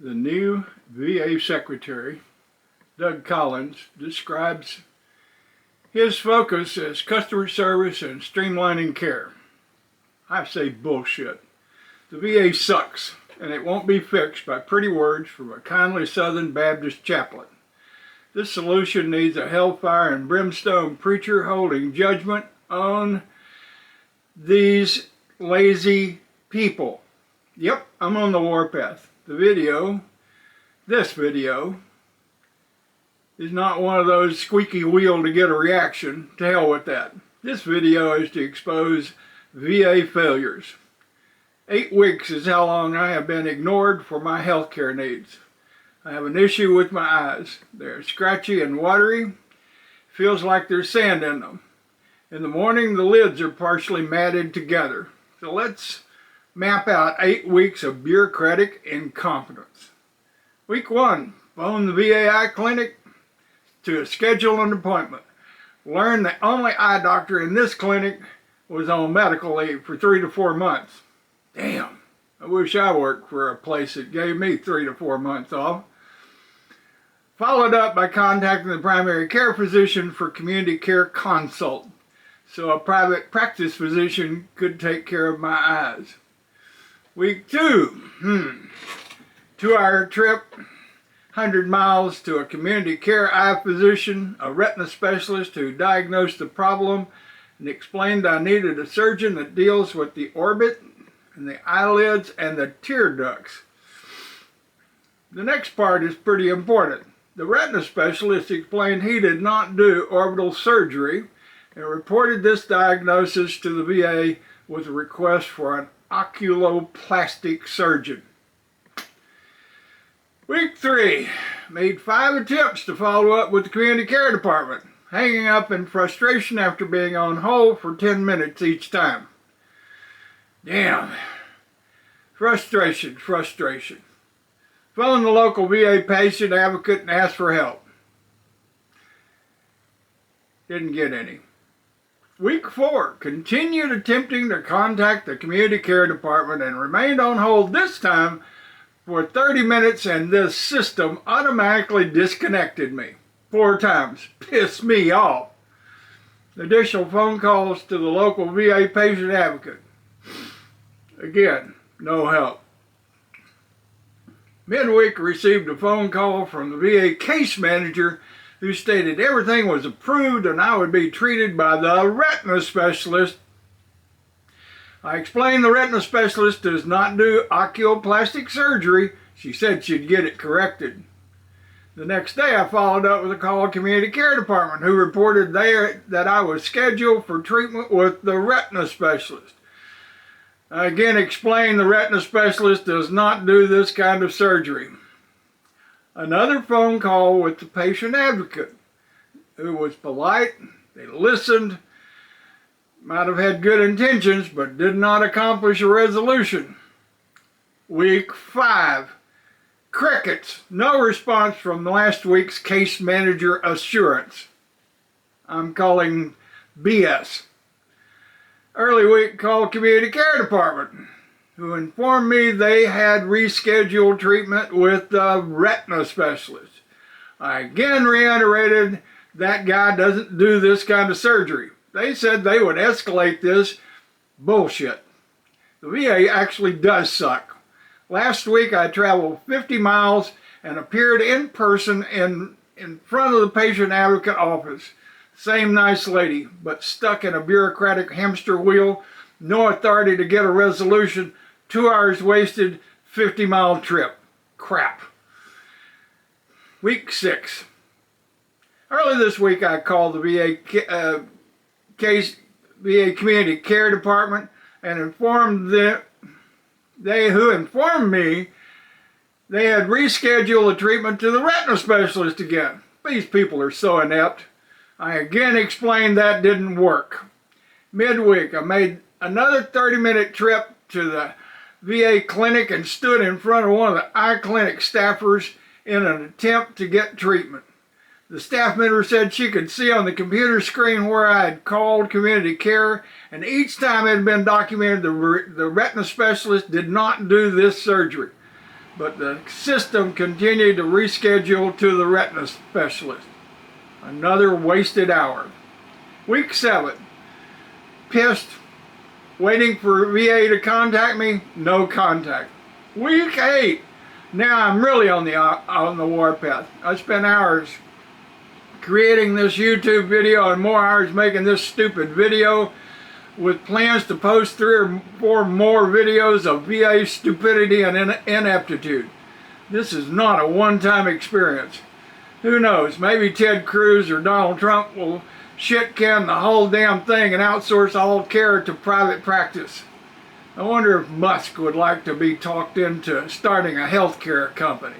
The new VA Secretary, Doug Collins, describes his focus as customer service and streamlining care. I say bullshit. The VA sucks, and it won't be fixed by pretty words from a kindly Southern Baptist chaplain. This solution needs a hellfire and brimstone preacher holding judgment on these lazy people. Yep, I'm on the warpath. This video, is not one of those squeaky wheel to get a reaction. To hell with that. This video is to expose VA failures. 8 weeks is how long I have been ignored for my health care needs. I have an issue with my eyes. They're scratchy and watery. Feels like there's sand in them. In the morning, the lids are partially matted together. So let's map out 8 weeks of bureaucratic incompetence. Week 1, phone the VA eye clinic to schedule an appointment. Learn the only eye doctor in this clinic was on medical leave for 3 to 4 months. Damn, I wish I worked for a place that gave me 3 to 4 months off. Followed up by contacting the primary care physician for community care consult, so a private practice physician could take care of my eyes. Week 2, 2-hour trip, 100 miles to a community care eye physician, a retina specialist who diagnosed the problem and explained I needed a surgeon that deals with the orbit and the eyelids and the tear ducts. The next part is pretty important. The retina specialist explained he did not do orbital surgery and reported this diagnosis to the VA with a request for an oculoplastic surgeon. Week 3, made 5 attempts to follow up with the community care department, hanging up in frustration after being on hold for 10 minutes each time. Damn. Frustration. Phone the local VA patient advocate and ask for help. Didn't get any. Week 4, continued attempting to contact the community care department and remained on hold this time for 30 minutes, and this system automatically disconnected me 4 times. Pissed me off. Additional phone calls to the local VA patient advocate. Again, no help. Midweek received a phone call from the VA case manager who stated everything was approved and I would be treated by the retina specialist. I explained the retina specialist does not do oculoplastic surgery. She said she'd get it corrected. The next day I followed up with a call to community care department who reported there that I was scheduled for treatment with the retina specialist. I again explained the retina specialist does not do this kind of surgery. Another phone call with the patient advocate who was polite. They listened. Might have had good intentions, but did not accomplish a resolution. Week 5, crickets. No response from last week's case manager assurance. I'm calling BS. Early week called community care department, who informed me they had rescheduled treatment with the retina specialist. I again reiterated that guy doesn't do this kind of surgery. They said they would escalate this. Bullshit. The VA actually does suck. Last week I traveled 50 miles and appeared in person in front of the patient advocate office. Same nice lady, but stuck in a bureaucratic hamster wheel. No authority to get a resolution. 2 hours wasted, 50-mile trip. Crap. Week 6. Early this week I called the VA Community Care Department and informed me they had rescheduled the treatment to the retina specialist again. These people are so inept. I again explained that didn't work. Midweek, I made another 30-minute trip to the VA clinic and stood in front of one of the eye clinic staffers in an attempt to get treatment. The staff member said she could see on the computer screen where I had called community care, and each time it had been documented the retina specialist did not do this surgery. but the system continued to reschedule to the retina specialist. Another wasted hour. Week 7. Pissed. Waiting for VA to contact me. No contact. Week 8. Now I'm really on the warpath. I spent hours creating this YouTube video and more hours making this stupid video, with plans to post 3 or 4 more videos of VA stupidity and ineptitude. This is not a one-time experience. Who knows, maybe Ted Cruz or Donald Trump will shit-can the whole damn thing and outsource all care to private practice. I wonder if Musk would like to be talked into starting a healthcare company.